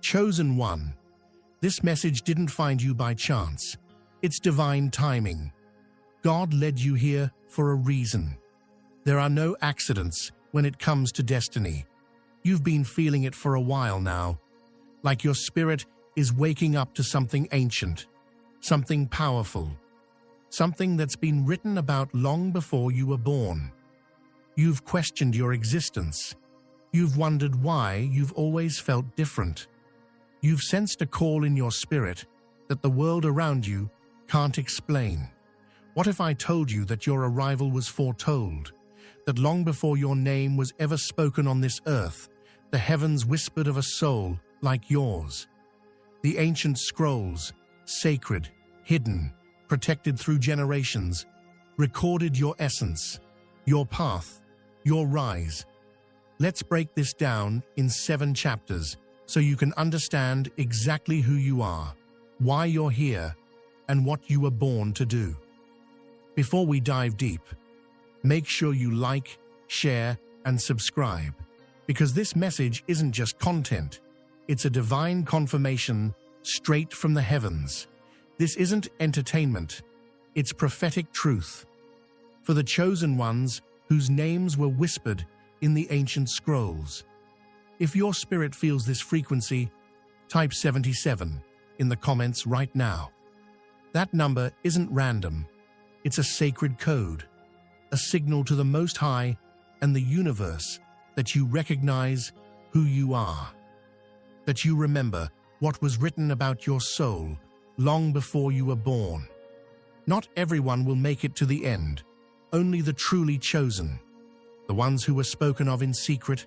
Chosen one, this message didn't find you by chance. It's divine timing. God led you here for a reason. There are no accidents when it comes to destiny. You've been feeling it for a while now, like your spirit is waking up to something ancient, something powerful, something that's been written about long before you were born. You've questioned your existence. You've wondered why you've always felt different. You've sensed a call in your spirit that the world around you can't explain. What if I told you that your arrival was foretold, that long before your name was ever spoken on this earth, the heavens whispered of a soul like yours? The ancient scrolls, sacred, hidden, protected through generations, recorded your essence, your path, your rise. Let's break this down in 7 chapters so you can understand exactly who you are, why you're here, and what you were born to do. Before we dive deep, make sure you like, share, and subscribe, because this message isn't just content, it's a divine confirmation straight from the heavens. This isn't entertainment, it's prophetic truth. For the chosen ones whose names were whispered in the ancient scrolls. If your spirit feels this frequency, type 77 in the comments right now. That number isn't random. It's a sacred code, a signal to the Most High and the universe that you recognize who you are, that you remember what was written about your soul long before you were born. Not everyone will make it to the end, only the truly chosen, the ones who were spoken of in secret,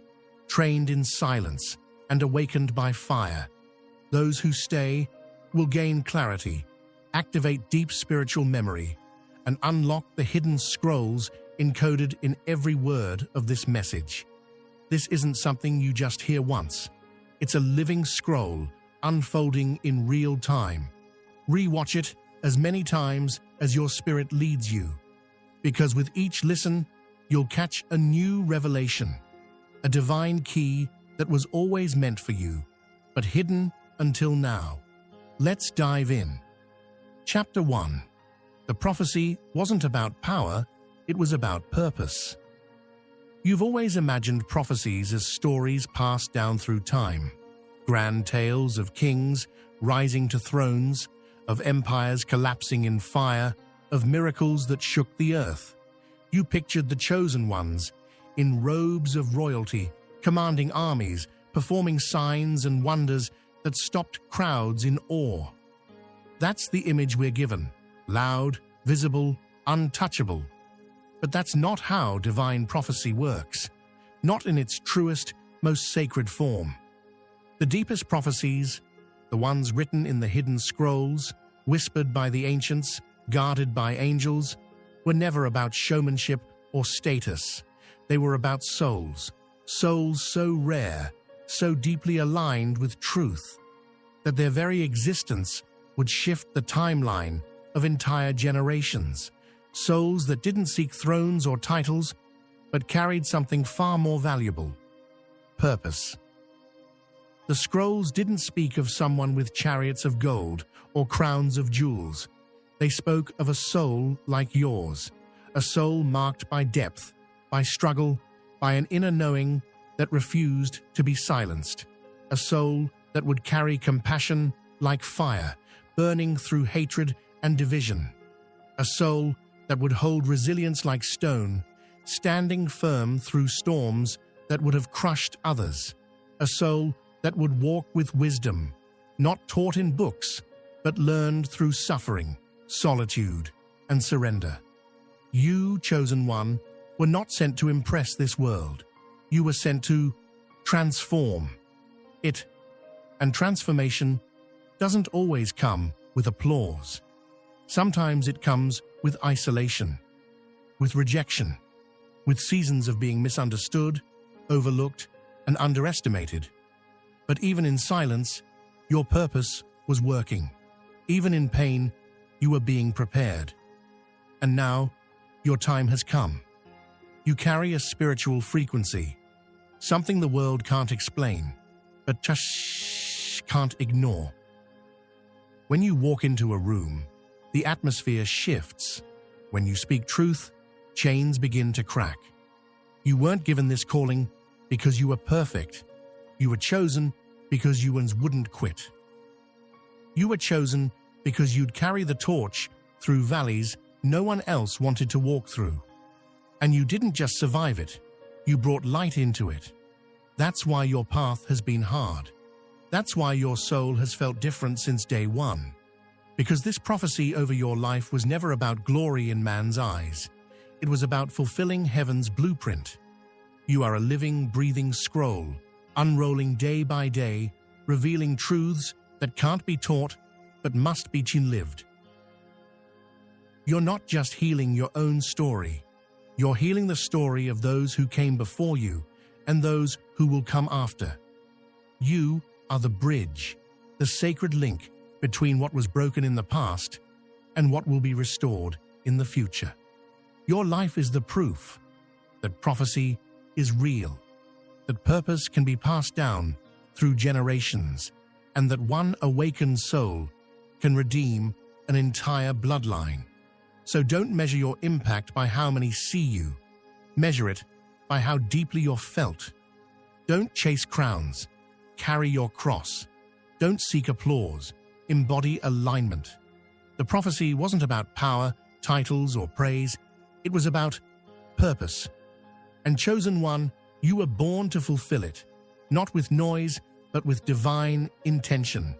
trained in silence, and awakened by fire. Those who stay will gain clarity, activate deep spiritual memory, and unlock the hidden scrolls encoded in every word of this message. This isn't something you just hear once. It's a living scroll unfolding in real time. Rewatch it as many times as your spirit leads you, because with each listen, you'll catch a new revelation, a divine key that was always meant for you, but hidden until now. Let's dive in. Chapter 1. The prophecy wasn't about power, it was about purpose. You've always imagined prophecies as stories passed down through time, grand tales of kings rising to thrones, of empires collapsing in fire, of miracles that shook the earth. You pictured the chosen ones, in robes of royalty, commanding armies, performing signs and wonders that stopped crowds in awe. That's the image we're given, loud, visible, untouchable. But that's not how divine prophecy works, not in its truest, most sacred form. The deepest prophecies, the ones written in the hidden scrolls, whispered by the ancients, guarded by angels, were never about showmanship or status. They were about souls, souls so rare, so deeply aligned with truth, that their very existence would shift the timeline of entire generations. Souls that didn't seek thrones or titles, but carried something far more valuable: purpose. The scrolls didn't speak of someone with chariots of gold or crowns of jewels. They spoke of a soul like yours, a soul marked by depth, by struggle, by an inner knowing that refused to be silenced, a soul that would carry compassion like fire, burning through hatred and division, a soul that would hold resilience like stone, standing firm through storms that would have crushed others, a soul that would walk with wisdom, not taught in books, but learned through suffering, solitude, and surrender. You, chosen one, were not sent to impress this world. You were sent to transform it. And transformation doesn't always come with applause. Sometimes it comes with isolation, with rejection, with seasons of being misunderstood, overlooked, and underestimated. But even in silence, your purpose was working. Even in pain, you were being prepared. And now, your time has come. You carry a spiritual frequency, something the world can't explain, but just can't ignore. When you walk into a room, the atmosphere shifts. When you speak truth, chains begin to crack. You weren't given this calling because you were perfect. You were chosen because you wouldn't quit. You were chosen because you'd carry the torch through valleys no one else wanted to walk through. And you didn't just survive it, you brought light into it. That's why your path has been hard. That's why your soul has felt different since day one. Because this prophecy over your life was never about glory in man's eyes. It was about fulfilling heaven's blueprint. You are a living, breathing scroll, unrolling day by day, revealing truths that can't be taught but must be lived. You're not just healing your own story. You're healing the story of those who came before you and those who will come after. You are the bridge, the sacred link between what was broken in the past and what will be restored in the future. Your life is the proof that prophecy is real, that purpose can be passed down through generations, and that one awakened soul can redeem an entire bloodline. So don't measure your impact by how many see you. Measure it by how deeply you're felt. Don't chase crowns. Carry your cross. Don't seek applause. Embody alignment. The prophecy wasn't about power, titles, or praise. It was about purpose. And chosen one, you were born to fulfill it, not with noise, but with divine intention.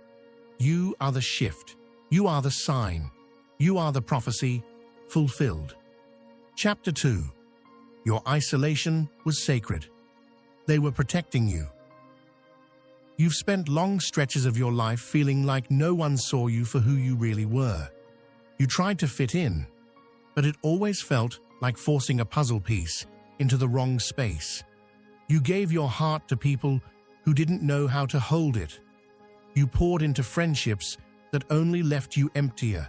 You are the shift. You are the sign. You are the prophecy fulfilled. Chapter 2. Your isolation was sacred. They were protecting you. You've spent long stretches of your life feeling like no one saw you for who you really were. You tried to fit in, but it always felt like forcing a puzzle piece into the wrong space. You gave your heart to people who didn't know how to hold it. You poured into friendships that only left you emptier.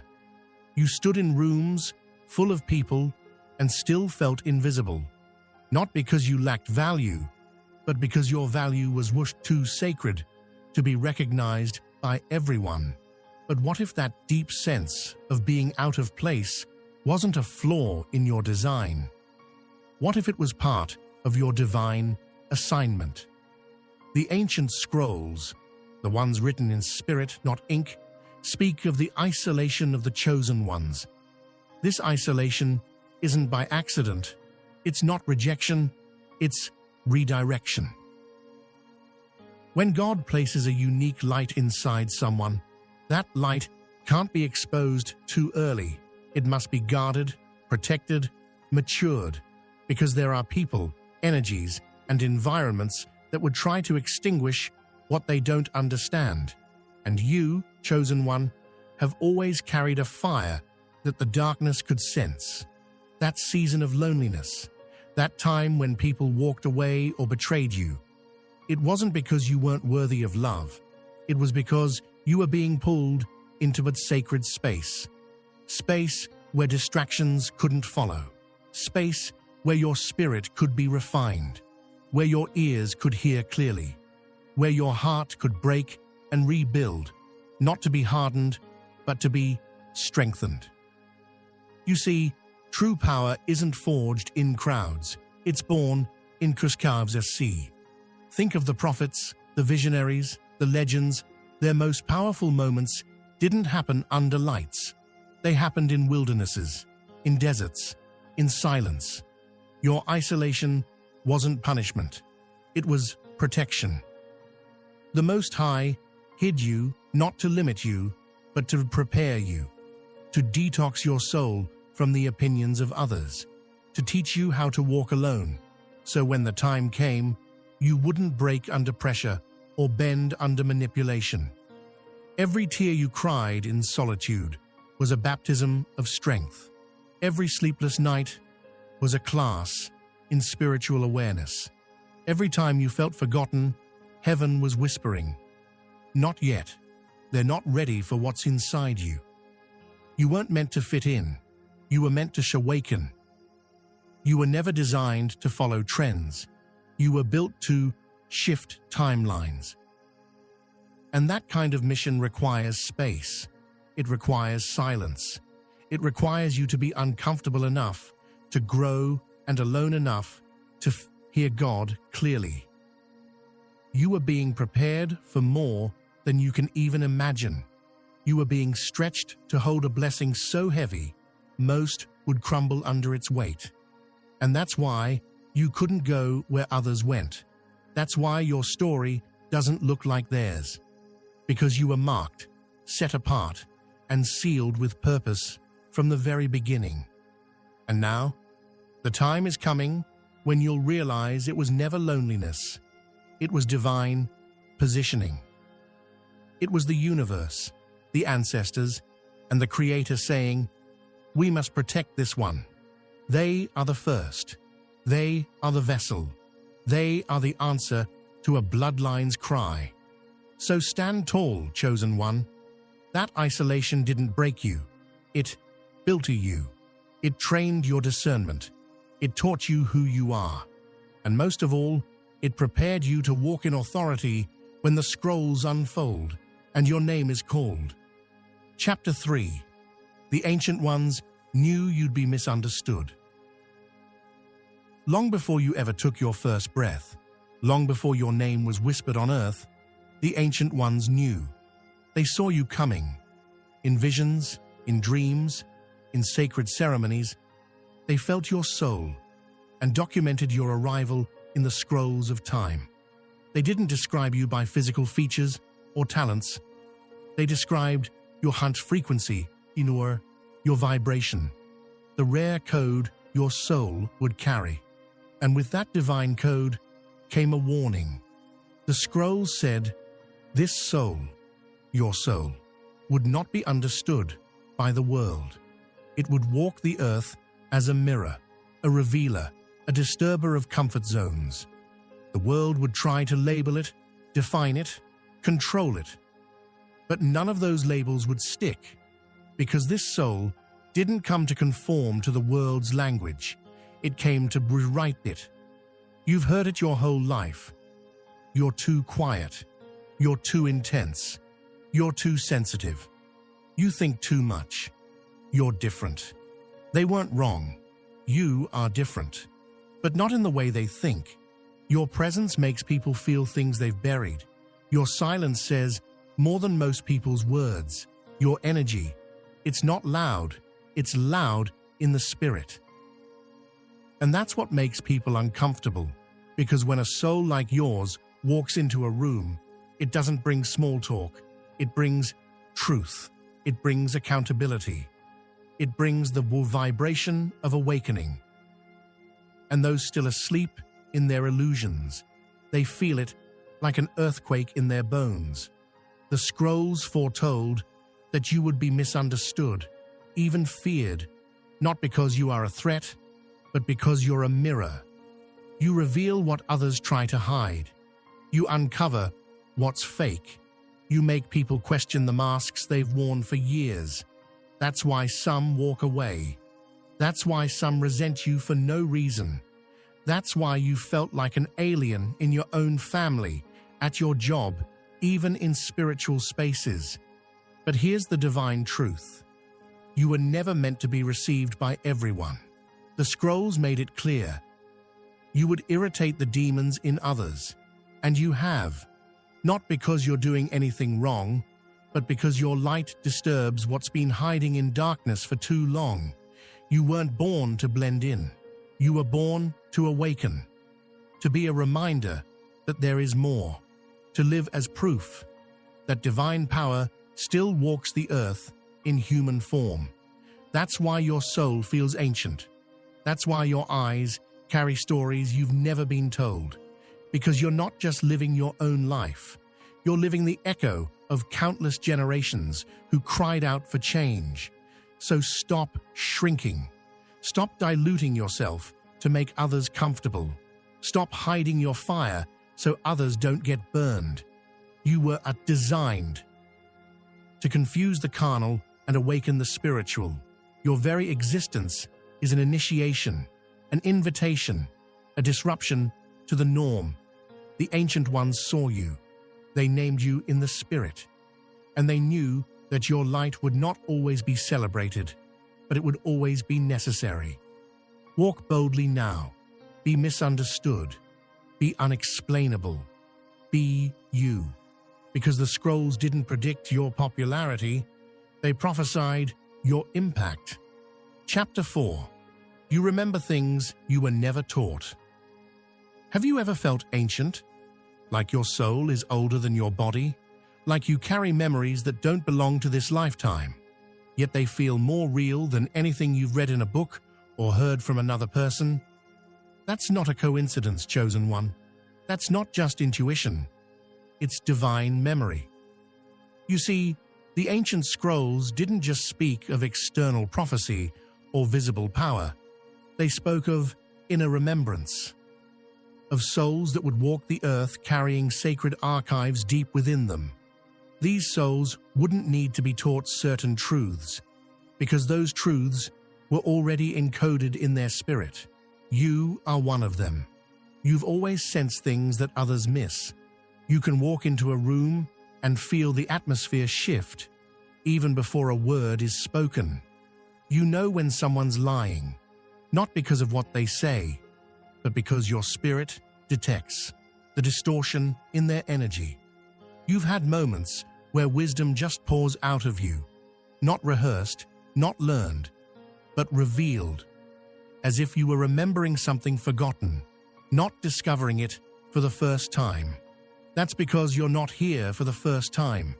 You stood in rooms full of people and still felt invisible, not because you lacked value, but because your value was too sacred to be recognized by everyone. But what if that deep sense of being out of place wasn't a flaw in your design? What if it was part of your divine assignment? The ancient scrolls, the ones written in spirit, not ink, speak of the isolation of the chosen ones. This isolation isn't by accident. It's not rejection, it's redirection. When God places a unique light inside someone, that light can't be exposed too early. It must be guarded, protected, matured, because there are people, energies, and environments that would try to extinguish what they don't understand. And you, chosen one, have always carried a fire that the darkness could sense. That season of loneliness, that time when people walked away or betrayed you, it wasn't because you weren't worthy of love. It was because you were being pulled into a sacred space. Space where distractions couldn't follow. Space where your spirit could be refined. Where your ears could hear clearly. Where your heart could break and rebuild, not to be hardened, but to be strengthened. You see, true power isn't forged in crowds. It's born in sea. Think of the prophets, the visionaries, the legends. Their most powerful moments didn't happen under lights. They happened in wildernesses, in deserts, in silence. Your isolation wasn't punishment. It was protection. The Most High hid you not to limit you, but to prepare you, to detox your soul from the opinions of others, to teach you how to walk alone, so when the time came, you wouldn't break under pressure or bend under manipulation. Every tear you cried in solitude was a baptism of strength. Every sleepless night was a class in spiritual awareness. Every time you felt forgotten, heaven was whispering, "Not yet. They're not ready for what's inside you." You weren't meant to fit in. You were meant to awaken. You were never designed to follow trends. You were built to shift timelines. And that kind of mission requires space. It requires silence. It requires you to be uncomfortable enough to grow and alone enough to hear God clearly. You are being prepared for more than you can even imagine. You are being stretched to hold a blessing so heavy, most would crumble under its weight. And that's why you couldn't go where others went. That's why your story doesn't look like theirs. Because you were marked, set apart, and sealed with purpose from the very beginning. And now, the time is coming when you'll realize it was never loneliness. It was divine positioning. It was the universe, the ancestors, and the Creator saying, "We must protect this one. They are the first. They are the vessel. They are the answer to a bloodline's cry. So stand tall, chosen one. That isolation didn't break you. It built you. It trained your discernment. It taught you who you are. And most of all, it prepared you to walk in authority when the scrolls unfold and your name is called." Chapter 3. The Ancient Ones knew you'd be misunderstood. Long before you ever took your first breath, long before your name was whispered on earth, the Ancient Ones knew. They saw you coming. In visions, in dreams, in sacred ceremonies, they felt your soul and documented your arrival in the scrolls of time. They didn't describe you by physical features or talents. They described your hunt frequency, your vibration, the rare code your soul would carry. And with that divine code came a warning. The scrolls said, "This soul, your soul, would not be understood by the world. It would walk the earth as a mirror, a revealer, a disturber of comfort zones. The world would try to label it, define it, control it. But none of those labels would stick, because this soul didn't come to conform to the world's language. It came to rewrite it. You've heard it your whole life. You're too quiet. You're too intense. You're too sensitive. You think too much. You're different." They weren't wrong. You are different. But not in the way they think. Your presence makes people feel things they've buried. Your silence says more than most people's words. Your energy, it's not loud. It's loud in the spirit. And that's what makes people uncomfortable, because when a soul like yours walks into a room, it doesn't bring small talk. It brings truth. It brings accountability. It brings the vibration of awakening. And those still asleep in their illusions, they feel it like an earthquake in their bones. The scrolls foretold that you would be misunderstood, even feared, not because you are a threat, but because you're a mirror. You reveal what others try to hide. You uncover what's fake. You make people question the masks they've worn for years. That's why some walk away. That's why some resent you for no reason. That's why you felt like an alien in your own family, at your job, even in spiritual spaces. But here's the divine truth. You were never meant to be received by everyone. The scrolls made it clear. You would irritate the demons in others. And you have. Not because you're doing anything wrong, but because your light disturbs what's been hiding in darkness for too long. You weren't born to blend in. You were born to awaken. To be a reminder that there is more. To live as proof that divine power still walks the earth in human form. That's why your soul feels ancient. That's why your eyes carry stories you've never been told. Because you're not just living your own life. You're living the echo of countless generations who cried out for change. So stop shrinking. Stop diluting yourself to make others comfortable. Stop hiding your fire so others don't get burned. You were designed to confuse the carnal and awaken the spiritual. Your very existence is an initiation, an invitation, a disruption to the norm. The Ancient Ones saw you. They named you in the spirit, and they knew that your light would not always be celebrated, but it would always be necessary. Walk boldly now. Be misunderstood. Be unexplainable. Be you. Because the scrolls didn't predict your popularity, they prophesied your impact. Chapter 4. You remember things you were never taught. Have you ever felt ancient? Like your soul is older than your body? Like you carry memories that don't belong to this lifetime, yet they feel more real than anything you've read in a book or heard from another person? That's not a coincidence, chosen one. That's not just intuition. It's divine memory. You see, the ancient scrolls didn't just speak of external prophecy or visible power. They spoke of inner remembrance, of souls that would walk the earth carrying sacred archives deep within them. These souls wouldn't need to be taught certain truths, because those truths were already encoded in their spirit. You are one of them. You've always sensed things that others miss. You can walk into a room and feel the atmosphere shift, even before a word is spoken. You know when someone's lying, not because of what they say, but because your spirit detects the distortion in their energy. You've had moments where wisdom just pours out of you, not rehearsed, not learned, but revealed, as if you were remembering something forgotten, not discovering it for the first time. That's because you're not here for the first time.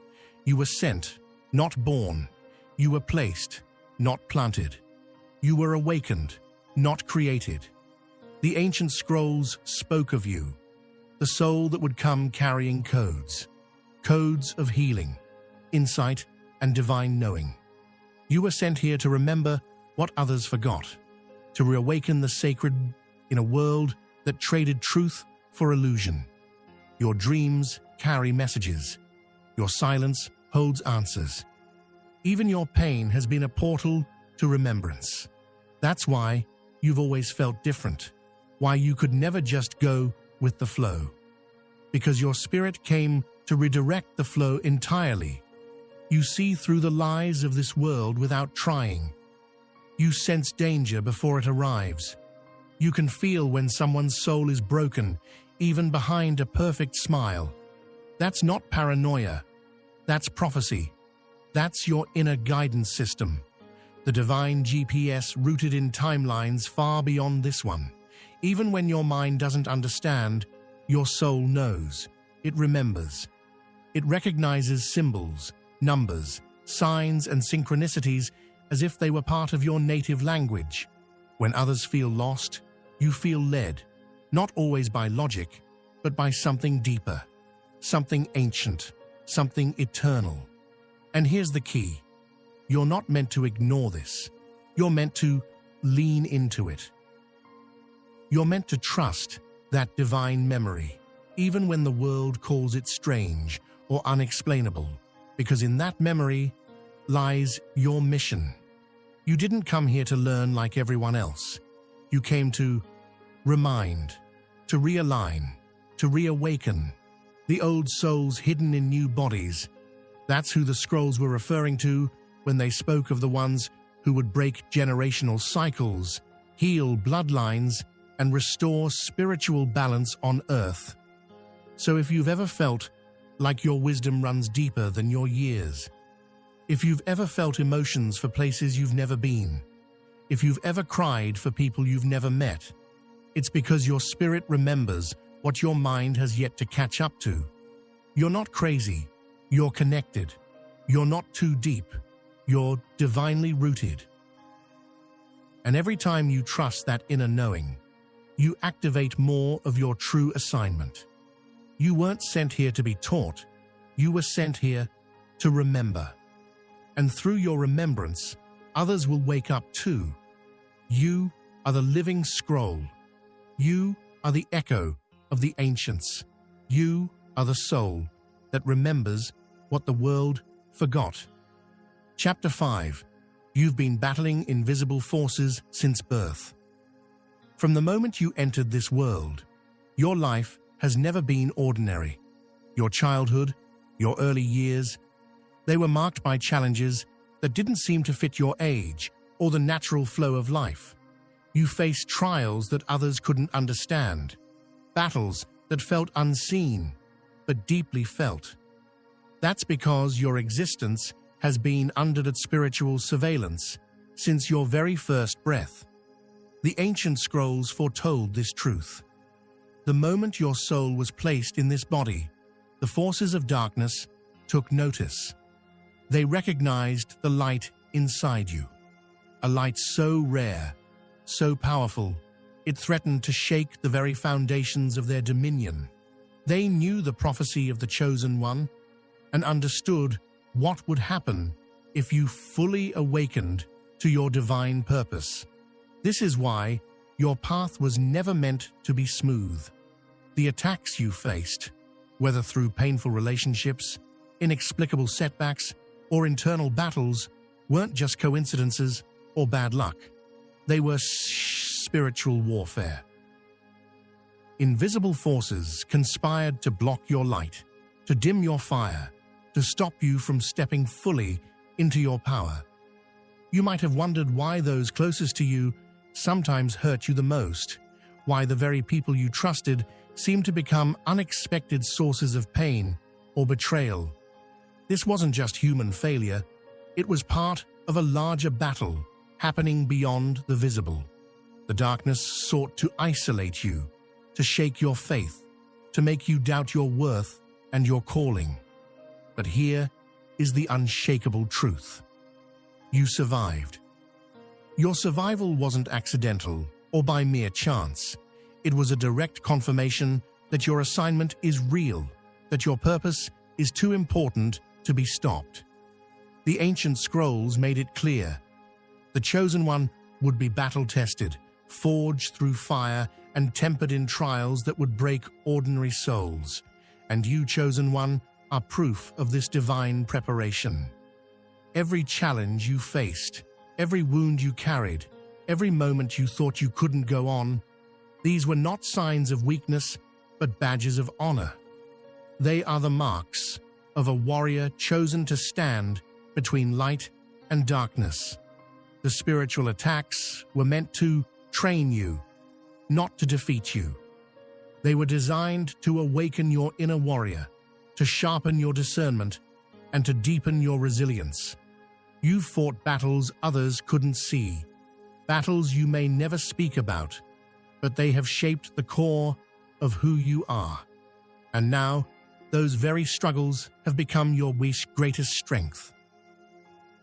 You were sent, not born. You were placed, not planted. You were awakened, not created. The ancient scrolls spoke of you, the soul that would come carrying codes of healing, insight, and divine knowing. You were sent here to remember what others forgot, to reawaken the sacred in a world that traded truth for illusion. Your dreams carry messages. Your silence holds answers. Even your pain has been a portal to remembrance. That's why you've always felt different, why you could never just go with the flow. Because your spirit came to redirect the flow entirely. You see through the lies of this world without trying. You sense danger before it arrives. You can feel when someone's soul is broken, even behind a perfect smile. That's not paranoia. That's prophecy. That's your inner guidance system. The divine GPS rooted in timelines far beyond this one. Even when your mind doesn't understand, your soul knows. It remembers. It recognizes symbols, numbers, signs, and synchronicities as if they were part of your native language. When others feel lost, you feel led, not always by logic, but by something deeper, something ancient, something eternal. And here's the key. You're not meant to ignore this. You're meant to lean into it. You're meant to trust that divine memory, even when the world calls it strange or unexplainable, because in that memory lies your mission. You didn't come here to learn like everyone else. You came to remind, to realign, to reawaken the old souls hidden in new bodies. That's who the scrolls were referring to when they spoke of the ones who would break generational cycles, heal bloodlines, and restore spiritual balance on earth. So if you've ever felt like your wisdom runs deeper than your years, if you've ever felt emotions for places you've never been, if you've ever cried for people you've never met, it's because your spirit remembers what your mind has yet to catch up to. You're not crazy. You're connected. You're not too deep. You're divinely rooted. And every time you trust that inner knowing, you activate more of your true assignment. You weren't sent here to be taught. You were sent here to remember. And through your remembrance, others will wake up too. You are the living scroll. You are the echo of the ancients. You are the soul that remembers what the world forgot. Chapter 5. You've been battling invisible forces since birth. From the moment you entered this world, your life has never been ordinary. Your childhood, your early years, they were marked by challenges that didn't seem to fit your age or the natural flow of life. You faced trials that others couldn't understand, battles that felt unseen but deeply felt. That's because your existence has been under that spiritual surveillance since your very first breath. The ancient scrolls foretold this truth. The moment your soul was placed in this body, the forces of darkness took notice. They recognized the light inside you, a light so rare, so powerful, it threatened to shake the very foundations of their dominion. They knew the prophecy of the Chosen One and understood what would happen if you fully awakened to your divine purpose. This is why your path was never meant to be smooth. The attacks you faced, whether through painful relationships, inexplicable setbacks, or internal battles, weren't just coincidences or bad luck. They were spiritual warfare. Invisible forces conspired to block your light, to dim your fire, to stop you from stepping fully into your power. You might have wondered why those closest to you sometimes hurt you the most, why the very people you trusted seemed to become unexpected sources of pain or betrayal. This wasn't just human failure, it was part of a larger battle happening beyond the visible. The darkness sought to isolate you, to shake your faith, to make you doubt your worth and your calling. But here is the unshakable truth. You survived. Your survival wasn't accidental or by mere chance. It was a direct confirmation that your assignment is real, that your purpose is too important to be stopped. The ancient scrolls made it clear. The Chosen One would be battle-tested, forged through fire, and tempered in trials that would break ordinary souls. And you, Chosen One, are proof of this divine preparation. Every challenge you faced, every wound you carried, every moment you thought you couldn't go on, these were not signs of weakness, but badges of honor. They are the marks of a warrior chosen to stand between light and darkness. The spiritual attacks were meant to train you, not to defeat you. They were designed to awaken your inner warrior, to sharpen your discernment, and to deepen your resilience. You fought battles others couldn't see, battles you may never speak about, but they have shaped the core of who you are. And now, those very struggles have become your greatest strength.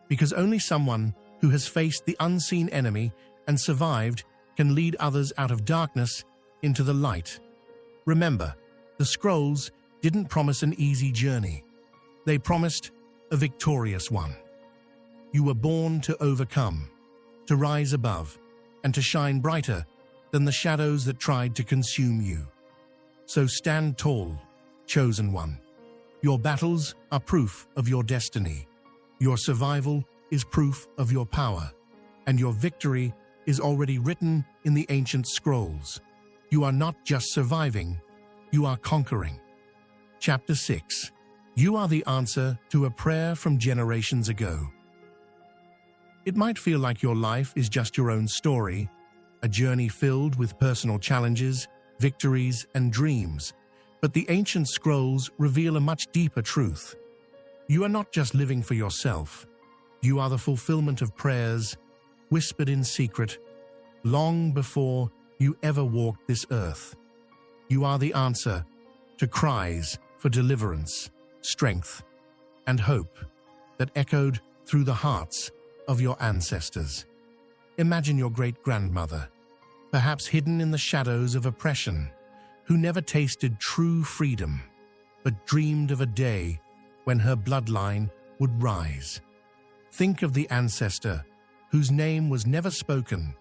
Because only someone who has faced the unseen enemy and survived can lead others out of darkness into the light. Remember, the scrolls didn't promise an easy journey. They promised a victorious one. You were born to overcome, to rise above, and to shine brighter than the shadows that tried to consume you. So stand tall, Chosen One. Your battles are proof of your destiny. Your survival is proof of your power, and your victory is already written in the ancient scrolls. You are not just surviving, you are conquering. Chapter 6. You are the answer to a prayer from generations ago. It might feel like your life is just your own story, a journey filled with personal challenges, victories, and dreams. But the ancient scrolls reveal a much deeper truth. You are not just living for yourself. You are the fulfillment of prayers, whispered in secret, long before you ever walked this earth. You are the answer to cries for deliverance, strength, and hope that echoed through the hearts of your ancestors. Imagine your great-grandmother, perhaps hidden in the shadows of oppression, who never tasted true freedom, but dreamed of a day when her bloodline would rise. Think of the ancestor whose name was never spoken,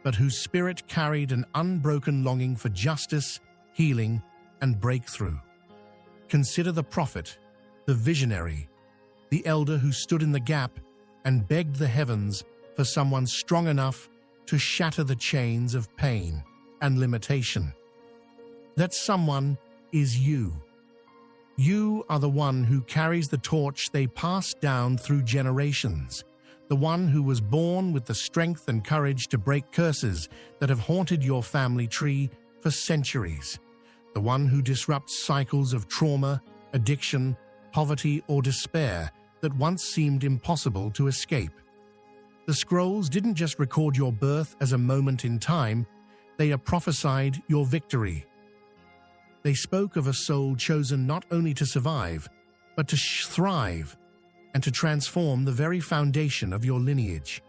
but whose spirit carried an unbroken longing for justice, healing, and breakthrough. Consider the prophet, the visionary, the elder who stood in the gap and begged the heavens for someone strong enough to shatter the chains of pain and limitation. That someone is you. You are the one who carries the torch they passed down through generations, the one who was born with the strength and courage to break curses that have haunted your family tree for centuries, the one who disrupts cycles of trauma, addiction, poverty, or despair that once seemed impossible to escape. The scrolls didn't just record your birth as a moment in time, they prophesied your victory. They spoke of a soul chosen not only to survive, but to thrive and to transform the very foundation of your lineage.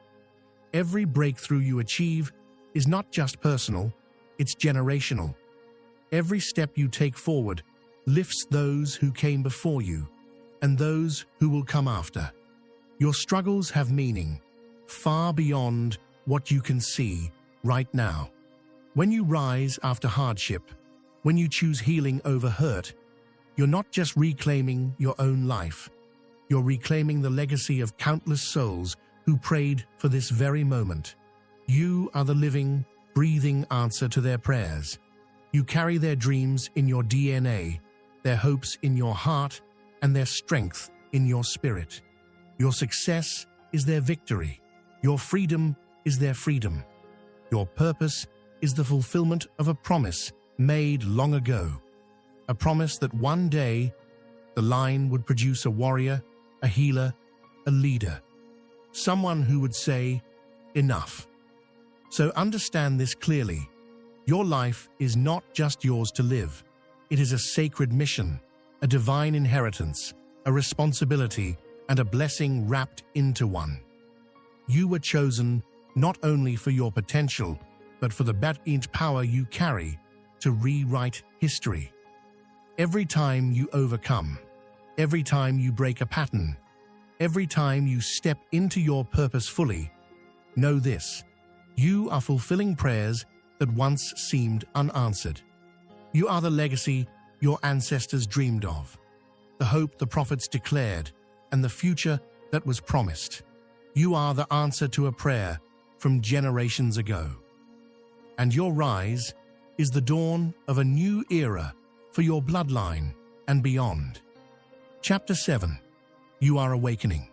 Every breakthrough you achieve is not just personal, it's generational. Every step you take forward lifts those who came before you and those who will come after. Your struggles have meaning, far beyond what you can see right now. When you rise after hardship, when you choose healing over hurt, you're not just reclaiming your own life. You're reclaiming the legacy of countless souls who prayed for this very moment. You are the living, breathing answer to their prayers. You carry their dreams in your DNA, their hopes in your heart, and their strength in your spirit. Your success is their victory. Your freedom is their freedom. Your purpose is the fulfillment of a promise made long ago. A promise that one day the line would produce a warrior, a healer, a leader. Someone who would say, enough. So understand this clearly. Your life is not just yours to live. It is a sacred mission, a divine inheritance, a responsibility, and a blessing wrapped into one. You were chosen not only for your potential, but for the latent power you carry to rewrite history. Every time you overcome, every time you break a pattern, every time you step into your purpose fully, know this: you are fulfilling prayers that once seemed unanswered. You are the legacy your ancestors dreamed of, the hope the prophets declared, and the future that was promised. You are the answer to a prayer from generations ago. And your rise is the dawn of a new era for your bloodline and beyond. Chapter 7. You are awakening.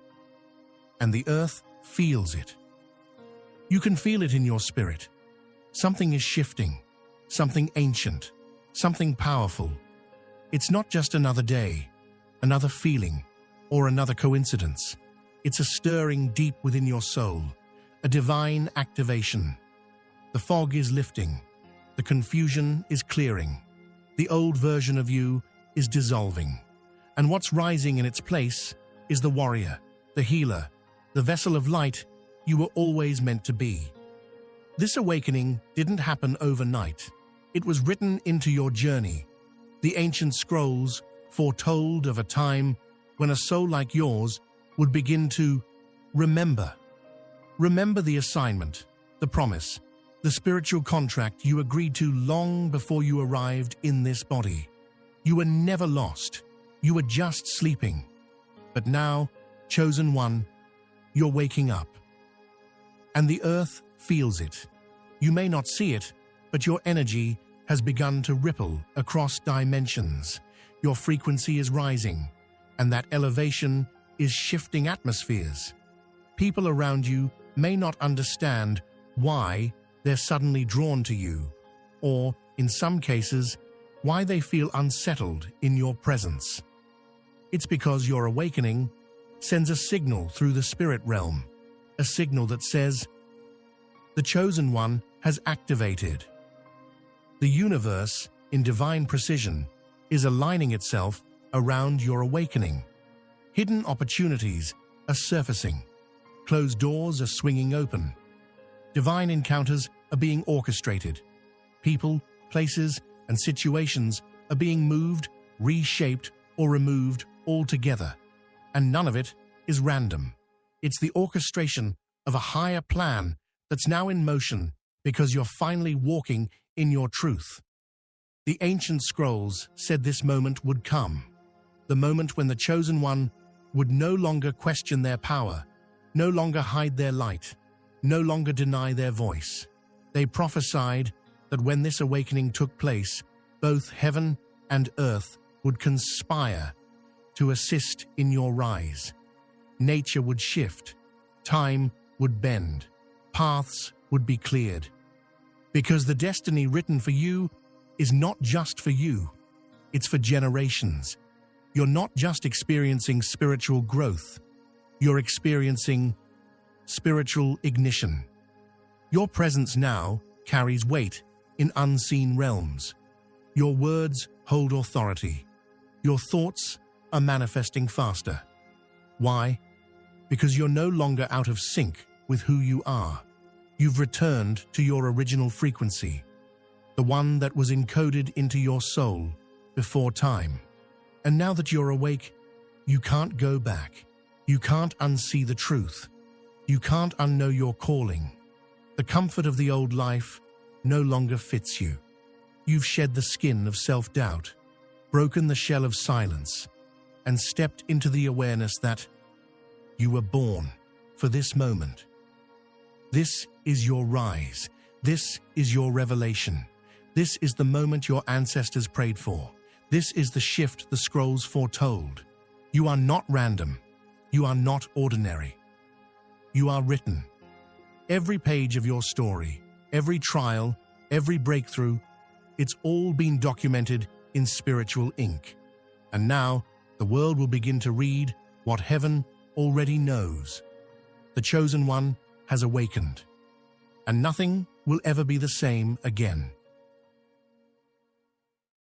And the earth feels it. You can feel it in your spirit. Something is shifting, something ancient, something powerful. It's not just another day, another feeling, or another coincidence. It's a stirring deep within your soul, a divine activation. The fog is lifting. The confusion is clearing. The old version of you is dissolving. And what's rising in its place is the warrior, the healer, the vessel of light you were always meant to be. This awakening didn't happen overnight. It was written into your journey. The ancient scrolls foretold of a time when a soul like yours would begin to remember. Remember the assignment, the promise, the spiritual contract you agreed to long before you arrived in this body. You were never lost. You were just sleeping. But now, chosen one, you're waking up. And the earth feels it. You may not see it, but your energy has begun to ripple across dimensions. Your frequency is rising, and that elevation is shifting atmospheres. People around you may not understand why they're suddenly drawn to you, or, in some cases, why they feel unsettled in your presence. It's because your awakening sends a signal through the spirit realm, a signal that says, the chosen one has activated. The universe, in divine precision, is aligning itself around your awakening. Hidden opportunities are surfacing. Closed doors are swinging open. Divine encounters are being orchestrated. People, places, and situations are being moved, reshaped, or removed altogether. And none of it is random. It's the orchestration of a higher plan that's now in motion because you're finally walking in your truth. The ancient scrolls said this moment would come. The moment when the chosen one would no longer question their power, no longer hide their light, no longer deny their voice. They prophesied that when this awakening took place, both heaven and earth would conspire to assist in your rise. Nature would shift, time would bend, paths would be cleared. Because the destiny written for you is not just for you, it's for generations. You're not just experiencing spiritual growth, you're experiencing spiritual ignition. Your presence now carries weight in unseen realms. Your words hold authority. Your thoughts are manifesting faster. Why? Because you're no longer out of sync with who you are. You've returned to your original frequency, the one that was encoded into your soul before time. And now that you're awake, you can't go back. You can't unsee the truth. You can't unknow your calling. The comfort of the old life no longer fits you. You've shed the skin of self-doubt, broken the shell of silence, and stepped into the awareness that you were born for this moment. This is your rise. This is your revelation. This is the moment your ancestors prayed for. This is the shift the scrolls foretold. You are not random. You are not ordinary. You are written. Every page of your story, every trial, every breakthrough, it's all been documented in spiritual ink. And now, the world will begin to read what heaven already knows. The chosen one has awakened, and nothing will ever be the same again.